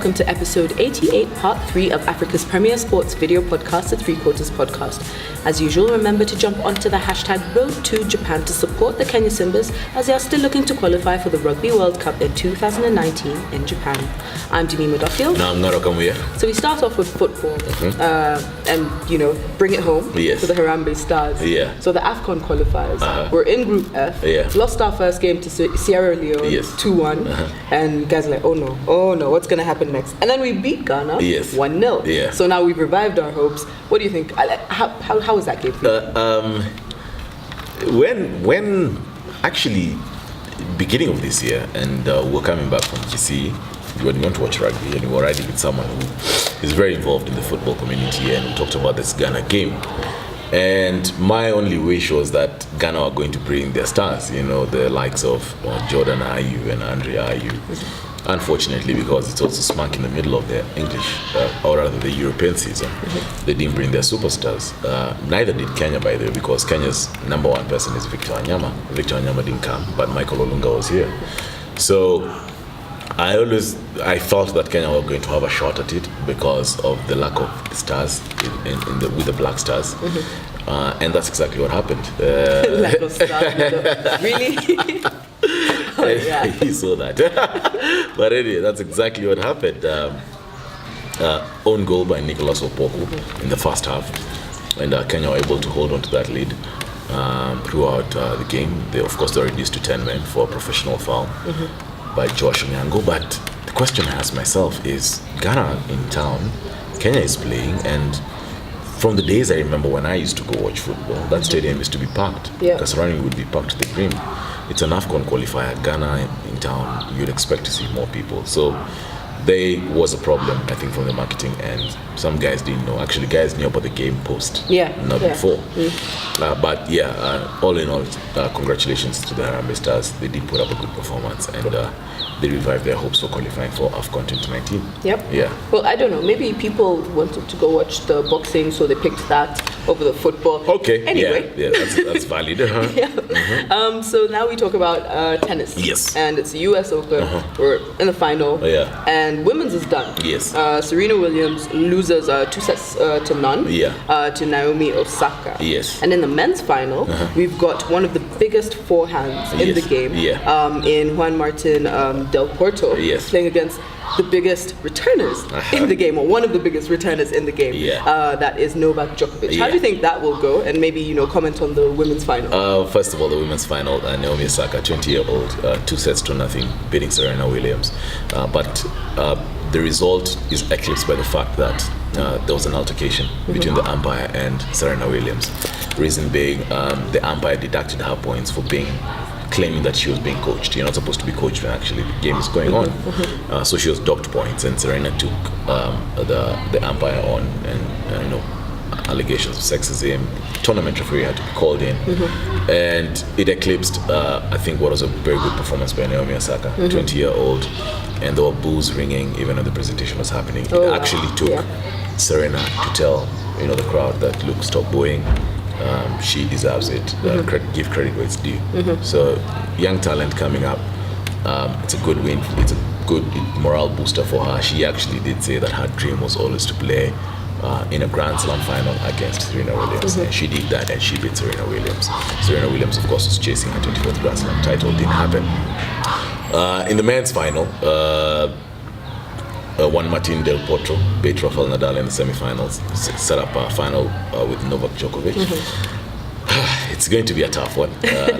welcome to episode 88, part 3 of Africa's premier sports video podcast, the Three Quarters Podcast. As usual, remember to jump onto the hashtag #RoadToJapan to support the Kenya Simbas as they are still looking to qualify for the Rugby World Cup in 2019 in Japan. I'm Jemima Duffield. No, I'm not Okamuya. So we start off with football and, bring it home Yes. for the Harambee Stars. Yeah. So the AFCON qualifiers, we're in Group F, lost our first game to Sierra Leone 2-1, and guys are like, oh no, what's going to happen next? And then we beat Ghana 1-0. Yeah. So now we've revived our hopes. What do you think? How was that game for you? When actually beginning of this year, and we're coming back from GC, when you want to watch rugby and you were riding with someone who is very involved in the football community, and we talked about this Ghana game. And my only wish was that Ghana are going to bring their stars, the likes of Jordan Ayew and Andre Ayew. Unfortunately, because it's also smack in the middle of the English, or rather the European season, they didn't bring their superstars. Neither did Kenya, by the way, because Kenya's number one person is Victor Wanyama. Victor Wanyama didn't come, but Michael Olunga was here. So I thought that Kenya were going to have a shot at it because of the lack of stars with the Black Stars, and that's exactly what happened. Lack of stars, really? Oh, yeah. He saw that. But anyway, that's exactly what happened. Own goal by Nicholas Opoku in the first half, and Kenya were able to hold on to that lead throughout the game. They were reduced to 10 men for a professional foul by Josh Onyango. But the question I ask myself is, Ghana in town, Kenya is playing, and from the days I remember when I used to go watch football, that stadium used to be packed. Kasarani would be packed to the brim. It's an AFCON qualifier. Ghana in town, you'd expect to see more people. So there was a problem, I think, from the marketing end. Some guys didn't know. Actually, guys knew about the game post, not before. But all in all, congratulations to the Harambee Stars. They did put up a good performance, and they revived their hopes for qualifying for AFCON 2019. Yep. Yeah. Well, I don't know. Maybe people wanted to go watch the boxing, so they picked that over the football. Okay. Anyway. Yeah, that's valid. So now we talk about tennis. Yes. And it's the US Open. We're in the final. And women's is done. Yes. Serena Williams loses 2-0 to Naomi Osaka. Yes. And in the men's final, we've got one of the biggest forehands in the game. In Juan Martin Del Porto, playing against the biggest returners in the game, or one of the biggest returners in the game. That is Novak Djokovic. How do you think that will go? And maybe comment on the women's final. First of all, the women's final, Naomi Osaka, 20-year-old, 2-0 beating Serena Williams. But the result is eclipsed by the fact that there was an altercation between the umpire and Serena Williams. Reason being, the umpire deducted her points for claiming that she was being coached. You're not supposed to be coached when actually the game is going on. So she was docked points, and Serena took the umpire on, and allegations of sexism. Tournament referee had to be called in, and it eclipsed I think what was a very good performance by Naomi Osaka, 20-year-old, and there were boos ringing even when the presentation was happening. It actually took Serena to tell the crowd that, look, stop booing. She deserves it. Give credit where it's due. So, young talent coming up. It's a good win. It's a good morale booster for her. She actually did say that her dream was always to play in a Grand Slam final against Serena Williams, and she did that, and she beat Serena Williams. Serena Williams, of course, was chasing her 24th Grand Slam title. Didn't happen. In the men's final, Juan Martin Del Potro beat Rafael Nadal in the semi-finals, set up a final with Novak Djokovic. It's going to be a tough one.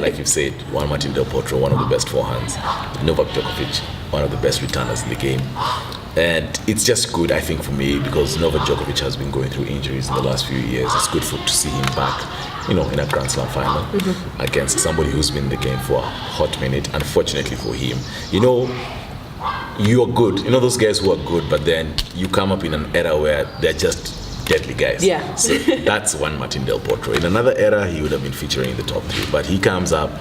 Like you've said, Juan Martin Del Potro, one of the best forehands. Novak Djokovic, one of the best returners in the game. And it's just good, I think, for me, because Novak Djokovic has been going through injuries in the last few years. It's good to see him back, in a Grand Slam final against somebody who's been in the game for a hot minute. Unfortunately for him, you are good. Those guys who are good, but then you come up in an era where they're just deadly guys. So that's Juan Martin Del Potro. In another era, he would have been featuring in the top 3. But he comes up,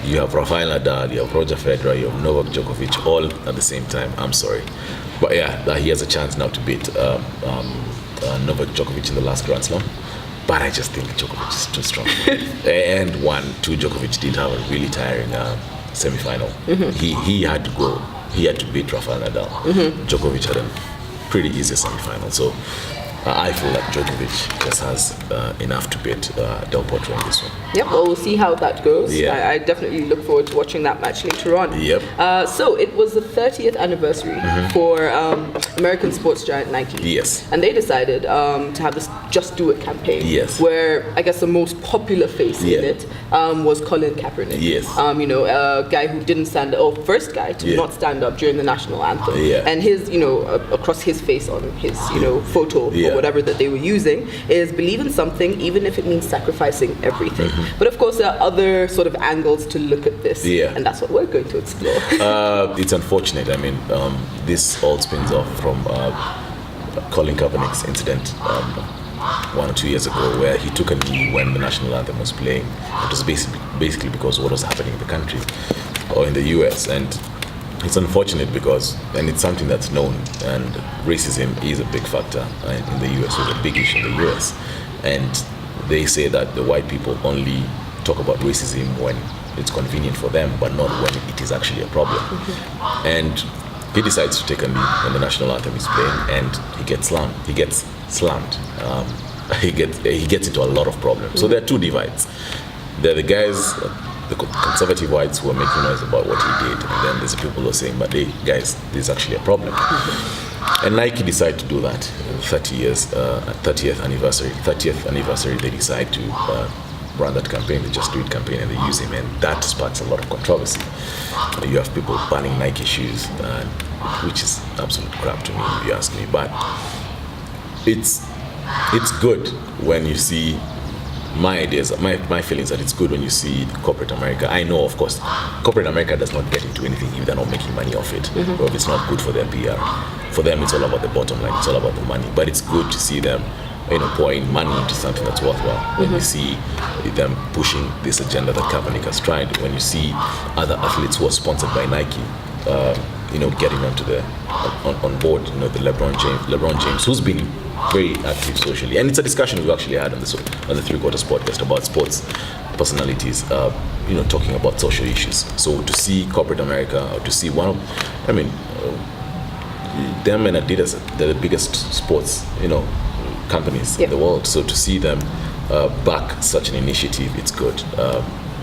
you have Rafael Nadal, you have Roger Federer, you have Novak Djokovic, all at the same time. I'm sorry. But he has a chance now to beat Novak Djokovic in the last Grand Slam. But I just think Djokovic is too strong. And 1-2, Djokovic did have a really tiring semi-final. He had to go. He had to beat Rafael Nadal. Djokovic had a pretty easy semi-final. So I feel like Djokovic just has enough to beat Del Potro in this one. Yep, well, we'll see how that goes. Yeah. I definitely look forward to watching that match later on. Yep. So it was the 30th anniversary for American sports giant Nike. Yes. And they decided to have this Just Do It campaign. Yes. Where I guess the most popular face in it was Colin Kaepernick. Yes. A guy who didn't stand up, first guy to not stand up during the national anthem. Yeah. And his, across his face on his, photo or whatever that they were using is believe in something even if it means sacrificing everything. But of course there are other sort of angles to look at this, and that's what we're going to explore. It's unfortunate. I mean, this all spins off from Colin Kaepernick's incident 1 or 2 years ago, where he took a knee when the national anthem was playing. It was basically because of what was happening in the country or in the US, and it's unfortunate because, and it's something that's known, and racism is a big factor in the US, it's a big issue in the US. And they say that the white people only talk about racism when it's convenient for them, but not when it is actually a problem. And he decides to take a knee when the national anthem is playing, and he gets slammed. He gets into a lot of problems. So there are two divides. There are the guys, the conservative whites, who are making noise about what he did, and then there's the people who are saying, but hey, guys, this is actually a problem. And Nike decided to do that. 30th anniversary, they decide to run that campaign, the Just Do It campaign, and they use him, and that sparks a lot of controversy. You have people banning Nike shoes, which is absolute crap to me, if you ask me. But it's good when you see my ideas, my feelings that it's good when you see corporate America. I know, of course, corporate America does not get into anything if they're not making money off it, or if it's not good for their PR. For them, it's all about the bottom line, it's all about the money. But it's good to see them, pouring money into something that's worthwhile. When you see them pushing this agenda that Kaepernick has tried, when you see other athletes who are sponsored by Nike, getting onto on board, the LeBron James, who's been very active socially, and it's a discussion we actually had on the Three Quarters podcast about sports personalities, talking about social issues. So to see corporate America, or to see them and Adidas, they're the biggest sports, companies in the world. So to see them back such an initiative, it's good.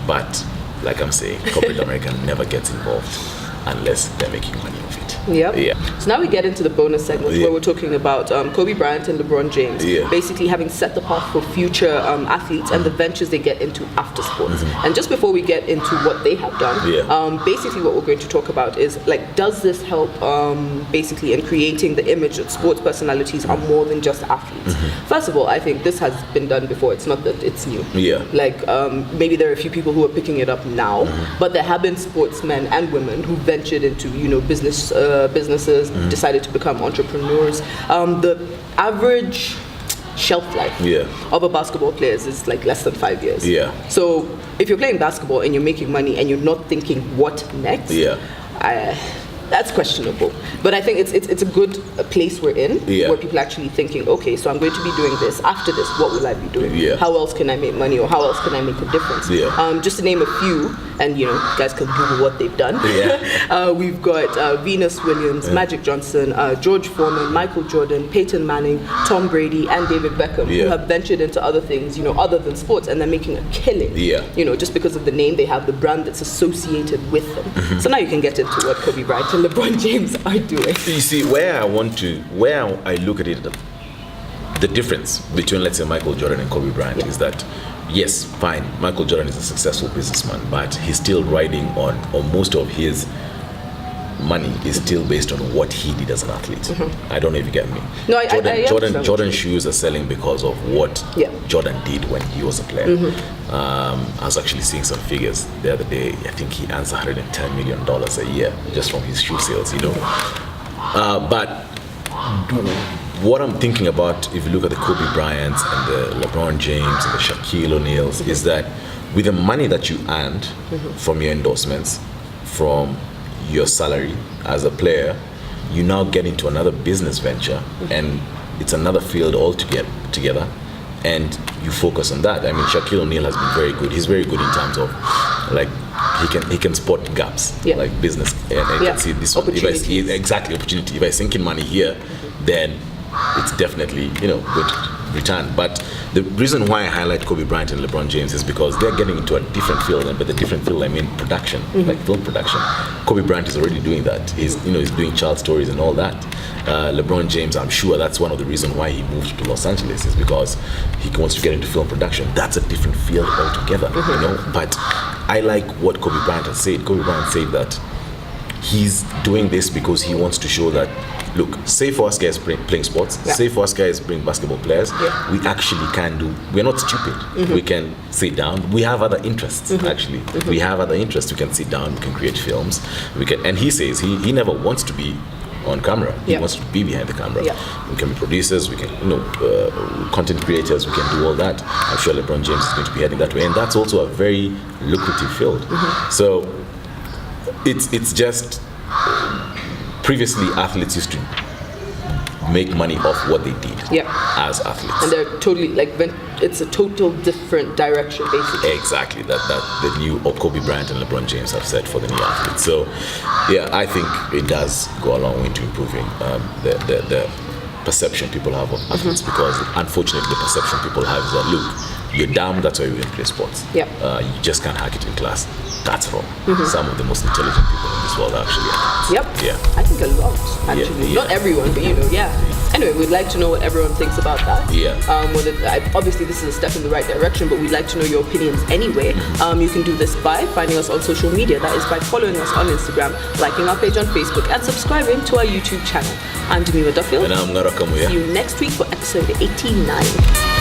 But like I'm saying, corporate America never gets involved unless they're making money off it. So now we get into the bonus segment where we're talking about Kobe Bryant and LeBron James basically having set the path for future athletes and the ventures they get into after sports. And just before we get into what they have done, basically what we're going to talk about is, does this help basically in creating the image that sports personalities are more than just athletes? First of all, I think this has been done before. It's not that it's new. Maybe there are a few people who are picking it up now, but there have been sportsmen and women who ventured into businesses, decided to become entrepreneurs. The average shelf life of a basketball player is less than 5 years. So if you're playing basketball and you're making money and you're not thinking what next, that's questionable. But I think it's a good place we're in, where people are actually thinking, okay, so I'm going to be doing this. After this, what will I be doing? How else can I make money, or how else can I make a difference? Just to name a few, and you guys can Google what they've done. We've got Venus Williams, Magic Johnson, George Foreman, Michael Jordan, Peyton Manning, Tom Brady, and David Beckham, who have ventured into other things, other than sports, and they're making a killing. Just because of the name, they have the brand that's associated with them. So now you can get into what Kobe Bryant and LeBron James are doing. You see, where I look at it, the difference between, let's say, Michael Jordan and Kobe Bryant is that, yes, fine, Michael Jordan is a successful businessman, but he's still riding on most of his money is still based on what he did as an athlete. I don't know if you get me. No, Jordan shoes are selling because of what Jordan did when he was a player. I was actually seeing some figures the other day. I think he earns $110 million a year just from his shoe sales, But what I'm thinking about, if you look at the Kobe Bryants and the LeBron James and the Shaquille O'Neals, is that with the money that you earned from your endorsements, from your salary as a player, you now get into another business venture, and it's another field altogether, and you focus on that. I mean, Shaquille O'Neal has been very good. He's very good in terms of he can spot gaps, like business, and I can see this one. Opportunity. If I sink in money here, then it's definitely, going to return. But the reason why I highlight Kobe Bryant and LeBron James is because they're getting into a different field, and by the different field I mean production, like film production. Kobe Bryant is already doing that. He's doing child stories and all that. LeBron James, I'm sure that's one of the reasons why he moved to Los Angeles, is because he wants to get into film production. That's a different field altogether, But I like what Kobe Bryant has said. Kobe Bryant said that he's doing this because he wants to show that, look, say for us guys playing sports, say for us guys being basketball players, we actually can do, we're not stupid. We can sit down. We have other interests, actually. We have other interests. We can sit down, we can create films. And he says he never wants to be on camera. He wants to be behind the camera. We can be producers, we can, content creators, we can do all that. I'm sure LeBron James is going to be heading that way. And that's also a very lucrative field. So it's just, previously athletes used to make money off what they did as athletes. And they're totally, it's a total different direction, basically. Exactly, that the new Kobe Bryant and LeBron James have set for the new athletes. So, yeah, I think it does go a long way to improving the perception people have of athletes, because unfortunately the perception people have is that, look, you're dumb, that's why you didn't play sports. You just can't hack it in class. That's wrong. Some of the most intelligent people in this world are actually athletes. I think a lot, actually. Not everyone, but Anyway, we'd like to know what everyone thinks about that. Obviously, this is a step in the right direction, but we'd like to know your opinions anyway. You can do this by finding us on social media. That is by following us on Instagram, liking our page on Facebook, and subscribing to our YouTube channel. I'm Demi Duffield. And I'm Nara Kamuya. See you next week for episode 89.